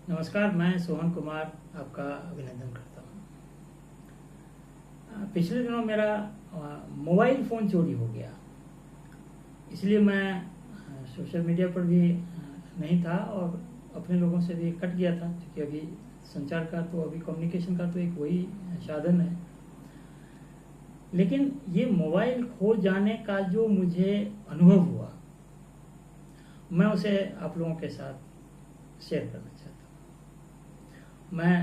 नमस्कार, मैं सोहन कुमार आपका अभिनंदन करता हूँ। पिछले दिनों मेरा मोबाइल फ़ोन चोरी हो गया, इसलिए मैं सोशल मीडिया पर भी नहीं था और अपने लोगों से भी कट गया था, क्योंकि अभी संचार का तो अभी कम्युनिकेशन का तो एक वही साधन है। लेकिन ये मोबाइल खो जाने का जो मुझे अनुभव हुआ, मैं उसे आप लोगों के साथ शेयर करना चाहता हूँ। मैं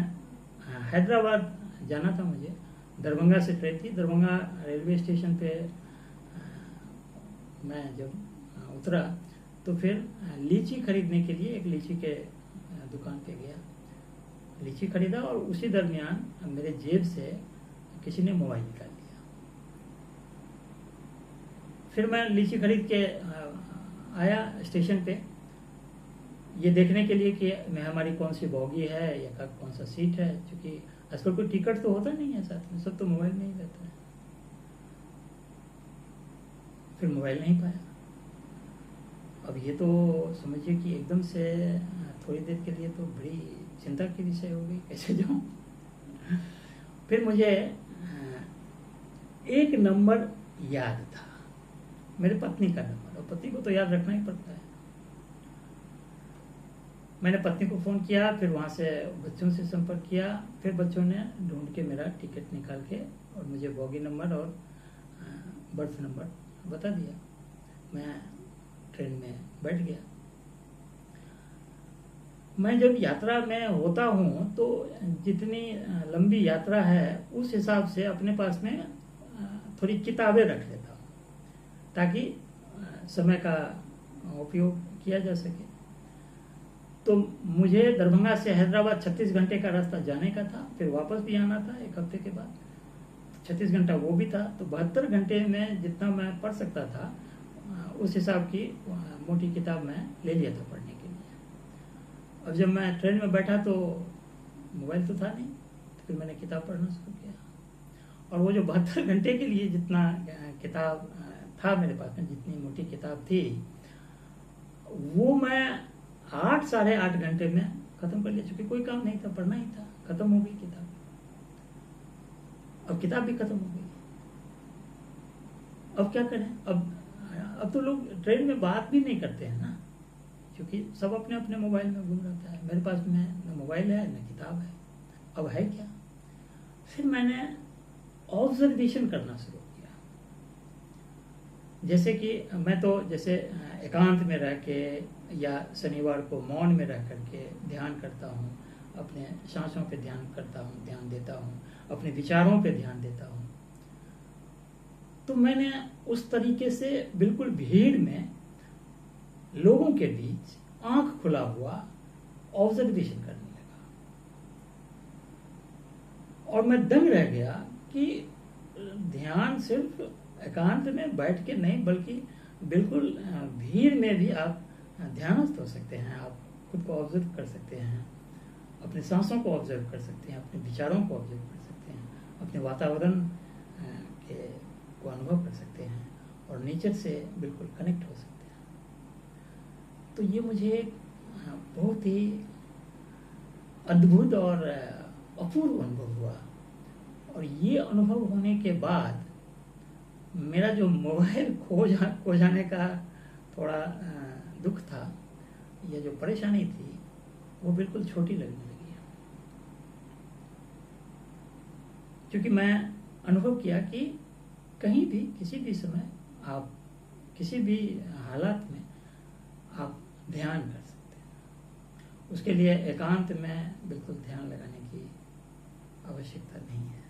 हैदराबाद जाना था, मुझे दरभंगा से ट्रेन थी। दरभंगा रेलवे स्टेशन पे मैं जब उतरा तो फिर लीची खरीदने के लिए एक लीची के दुकान पे गया, लीची खरीदा और उसी दरमियान मेरे जेब से किसी ने मोबाइल निकाल लिया। फिर मैं लीची खरीद के आया स्टेशन पे, ये देखने के लिए कि मैं हमारी कौन सी बोगी है या कौन सा सीट है, क्योंकि आजकल कोई टिकट तो होता नहीं है साथ में, सब तो मोबाइल में ही रहता है। फिर मोबाइल नहीं पाया। अब ये तो समझिए कि एकदम से थोड़ी देर के लिए तो बड़ी चिंता की विषय हो गई, कैसे जाऊं। फिर मुझे एक नंबर याद था, मेरे पत्नी का नंबर, और पत्नी को तो याद रखना ही पड़ता है। मैंने पत्नी को फ़ोन किया, फिर वहाँ से बच्चों से संपर्क किया, फिर बच्चों ने ढूंढ के मेरा टिकट निकाल के और मुझे बोगी नंबर और बर्थ नंबर बता दिया। मैं ट्रेन में बैठ गया। मैं जब यात्रा में होता हूँ तो जितनी लंबी यात्रा है उस हिसाब से अपने पास में थोड़ी किताबें रख लेता हूँ, ताकि समय का उपयोग किया जा सके। तो मुझे दरभंगा से हैदराबाद 36 घंटे का रास्ता जाने का था, फिर वापस भी आना था एक हफ्ते के बाद, 36 घंटा वो भी था। तो 72 घंटे में जितना मैं पढ़ सकता था उस हिसाब की मोटी किताब मैं ले लिया था पढ़ने के लिए। अब जब मैं ट्रेन में बैठा तो मोबाइल तो था नहीं, तो फिर मैंने किताब पढ़ना शुरू किया। और वो जो 72 घंटे के लिए जितना किताब था मेरे पास में, जितनी मोटी किताब थी, वो मैं 8 साढ़े 8 घंटे में खत्म कर लिया, चूंकि कोई काम नहीं था, पढ़ना ही था। खत्म हो गई किताब। अब किताब भी खत्म हो गई। अब क्या करें? अब तो लोग ट्रेन में बात भी नहीं करते हैं ना, क्योंकि सब अपने अपने मोबाइल में घूम रहता है। मेरे पास में न मोबाइल है न किताब है। अब है क्या? फिर मैंने ऑब्जर्वेशन करना शुरू किया। जैसे कि मैं तो जैसे एकांत में रह के या शनिवार को मौन में रह करके ध्यान करता हूँ, अपने सांसों पे ध्यान करता हूँ, ध्यान देता हूँ, अपने विचारों पे ध्यान देता हूँ। तो मैंने उस तरीके से बिल्कुल भीड़ में लोगों के बीच आंख खुला हुआ ऑब्जर्वेशन करने लगा, और मैं दंग रह गया कि ध्यान सिर्फ एकांत में बैठ के नहीं, बल्कि बिल्कुल भीड़ में भी आप ध्यानस्थ हो सकते हैं। आप खुद को ऑब्जर्व कर सकते हैं, अपने सांसों को ऑब्जर्व कर सकते हैं, अपने विचारों को ऑब्जर्व कर सकते हैं, अपने वातावरण को अनुभव कर सकते हैं और नेचर से बिल्कुल कनेक्ट हो सकते हैं। तो ये मुझे बहुत ही अद्भुत और अपूर्व अनुभव हुआ। और ये अनुभव होने के बाद मेरा जो मोबाइल खो जाने का थोड़ा दुख था, या जो परेशानी थी, वो बिल्कुल छोटी लगने लगी। क्योंकि मैं अनुभव किया कि कहीं भी किसी भी समय आप किसी भी हालात में आप ध्यान कर सकते हैं। उसके लिए एकांत में बिल्कुल ध्यान लगाने की आवश्यकता नहीं है।